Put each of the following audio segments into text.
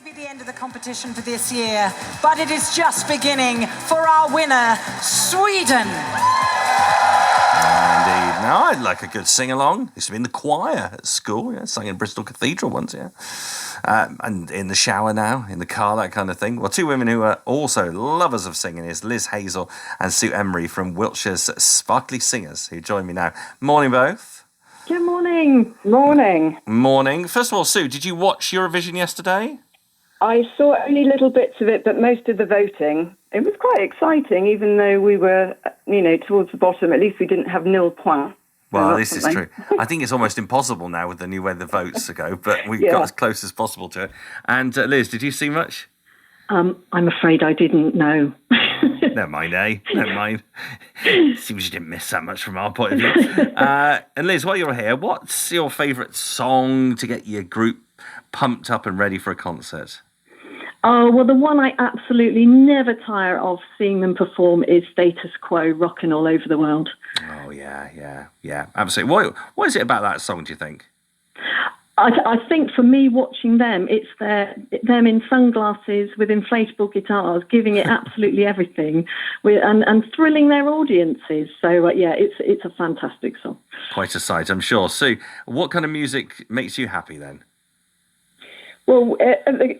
be the end of the competition for this year, but it is just beginning for our winner, Sweden. Indeed. Now, I'd like a good sing-along. Used to be in the choir at school, sang in Bristol Cathedral once, and in the shower now, in the car, that kind of thing. Well, two women who are also lovers of singing is Liz Hazel and Sue Emery from Wiltshire's Sparkly Singers, who join me now. Morning, both. Good morning. Morning. Morning. First of all, Sue, did you watch Eurovision yesterday? I saw only little bits of it, but most of the voting. It was quite exciting, even though we were, towards the bottom. At least we didn't have nil points. Well, this is true. I think it's almost impossible now with the new way the votes go, but we got as close as possible to it. And Liz, did you see much? I'm afraid I didn't know. Never mind, eh? Never mind. Seems you didn't miss that much from our point of view. And Liz, while you're here, what's your favourite song to get your group pumped up and ready for a concert? Oh, well, the one I absolutely never tire of seeing them perform is Status Quo, Rockin' All Over the World. Oh, yeah, absolutely. What is it about that song, do you think? I think for me, watching them, it's them in sunglasses with inflatable guitars, giving it absolutely everything, and thrilling their audiences. So, it's a fantastic song. Quite a sight, I'm sure. Sue, what kind of music makes you happy then? Well,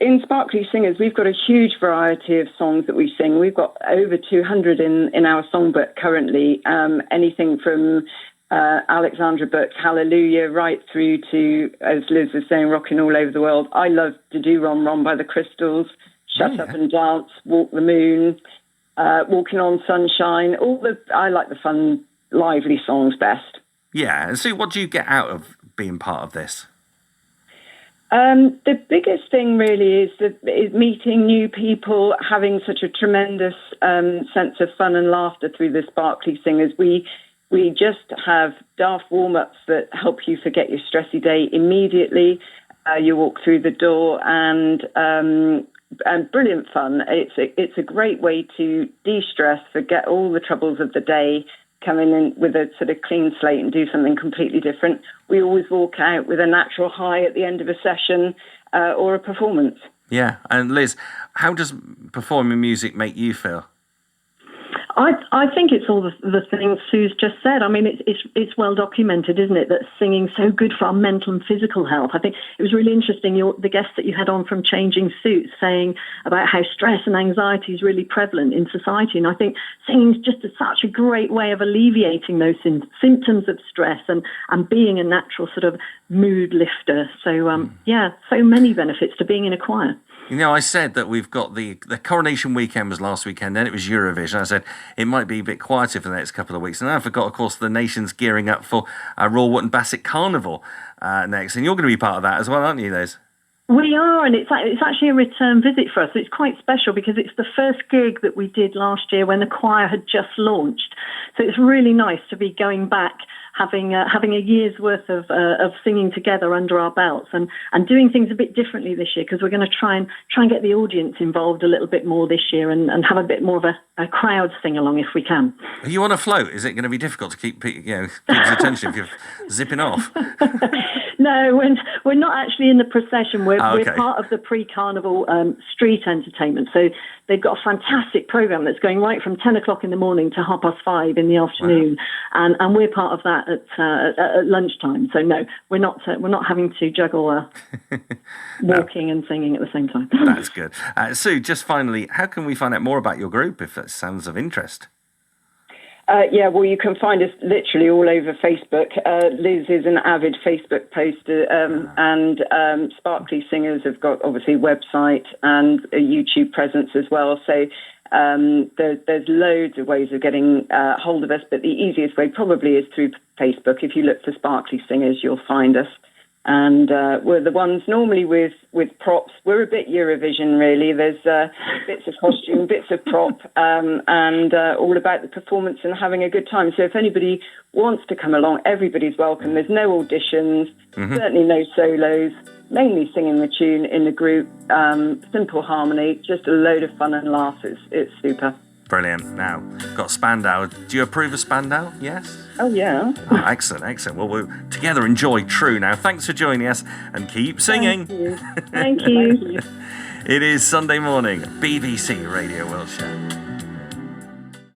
in Sparkly Singers, we've got a huge variety of songs that we sing. We've got over 200 in our songbook currently, anything from Alexandra Burke's Hallelujah right through to, as Liz was saying, Rockin' All Over the World. I love To Do Ron Ron by the Crystals, Shut Up and Dance, Walk the Moon, Walking on Sunshine. I like the fun, lively songs best. Yeah, and Sue, what do you get out of being part of this? The biggest thing really is meeting new people, having such a tremendous sense of fun and laughter through the Sparkly Singers. We just have daft warm-ups that help you forget your stressy day immediately. You walk through the door and brilliant fun. It's a great way to de-stress, forget all the troubles of the day, come in with a sort of clean slate and do something completely different. We always walk out with a natural high at the end of a session or a performance. Yeah, and Liz, how does performing music make you feel? I think it's all the things Sue's just said. I mean, it's well documented, isn't it, that singing's so good for our mental and physical health. I think it was really interesting, the guest that you had on from Changing Suits saying about how stress and anxiety is really prevalent in society. And I think singing's just such a great way of alleviating those symptoms of stress and being a natural sort of mood lifter. So, so many benefits to being in a choir. I said that we've got the coronation weekend was last weekend, then it was Eurovision. I said it might be a bit quieter for the next couple of weeks. And then I forgot, of course, the nation's gearing up for Royal Wootton Bassett Carnival next. And you're going to be part of that as well, aren't you, Liz? We are, and it's actually a return visit for us. It's quite special because it's the first gig that we did last year when the choir had just launched. So it's really nice to be going back, having a year's worth of singing together under our belts and doing things a bit differently this year because we're going to try and get the audience involved a little bit more this year and have a bit more of a crowd sing along if we can. Are you on a float? Is it going to be difficult to keep people's attention if you're zipping off? No, we're not actually in the procession. We're part of the pre-carnival street entertainment. So they've got a fantastic programme that's going right from 10 o'clock in the morning to 5:30 in the afternoon, and we're part of that at lunchtime. So no, we're not having to juggle walking and singing at the same time. That's good. Sue, just finally, how can we find out more about your group if that sounds of interest? Well, you can find us literally all over Facebook. Liz is an avid Facebook poster, and Sparkly Singers have got, obviously, a website and a YouTube presence as well. So there's loads of ways of getting hold of us, but the easiest way probably is through Facebook. If you look for Sparkly Singers, you'll find us. And we're the ones normally with props. We're a bit Eurovision, really. There's bits of costume, bits of prop, and all about the performance and having a good time. So if anybody wants to come along, everybody's welcome. There's no auditions, certainly no solos, mainly singing the tune in the group, simple harmony, just a load of fun and laughs. It's super. Brilliant. Now, got Spandau. Do you approve of Spandau? Yes? Oh, yeah. Oh, excellent. Well, we'll together enjoy True now. Thanks for joining us and keep singing. Thank you. It is Sunday morning, BBC Radio Wiltshire.